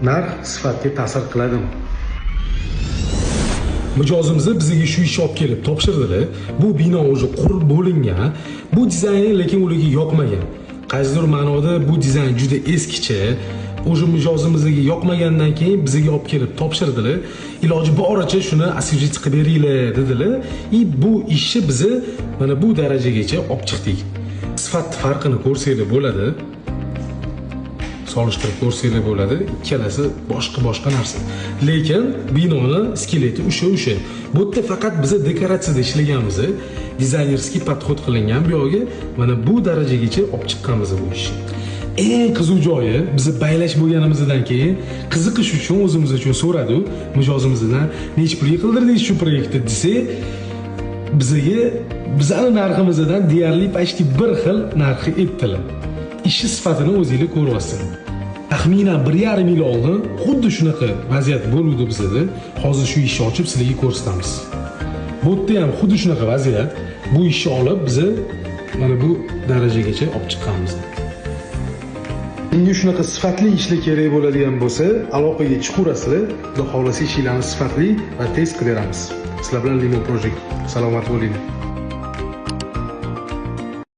narx sifatga ta'sir qiladimi? Mijozimiz bizga shu ishni olib kelib topshirdilar. Bu bino o'zi qurib bo'lingan. Bu dizayn lekin ularga yoqmagan. Qaysidir ma'noda bu dizayn juda eskicha. O'sha mijozimizga yoqmagandan keyin bizga olib kelib topshirdilar. Iloji boricha shuni asijit qilib beringlar dedilar. Bu ishni biz mana bu darajagacha olib chiqdik. Sifat farqini ko'rsanglar bo'ladi. Solishtirib ko'rsanglar bo'ladi. Ikkalasi boshqa narsa. Lekin binoni skeleti o'sha. Bu yerda faqat biz dekoratsiyada ishlaganmiz. Dizaynerskiy podxod qilingan bu yo'lga mana bu darajagacha olib chiqqanmiz bu ishni. Eng qiziq joyi, biz baylash bo'lganimizdan keyin qiziqish uchun o'zimiz uchun so'radi u mijozimizdan, "Nech pul qildirdingiz shu proyektni?" desa, bizning narximizdan deyarli почти bir xil narxi aytdilar. Ish sifatini o'zingiz ko'ryapsiz. Taxminan 1,5 yil oldin xuddi shunaqa vaziyat bo'ldi bizda. Hozir shu ishni ochib sizlarga ko'rsatamiz. Bu yerda ham xuddi shunaqa vaziyat. Bu ishni olib biz mana bu darajagacha olib chiqqanmiz. Menga shunaqa sifatli ishlar kerak bo'ladigan bo'lsa, aloqaga chiqaverasizlar. Xudo xohlasa ishlarni sifatli va tez qilib beramiz. Sizlar bilan Limon Project. Salomat bo'linglar.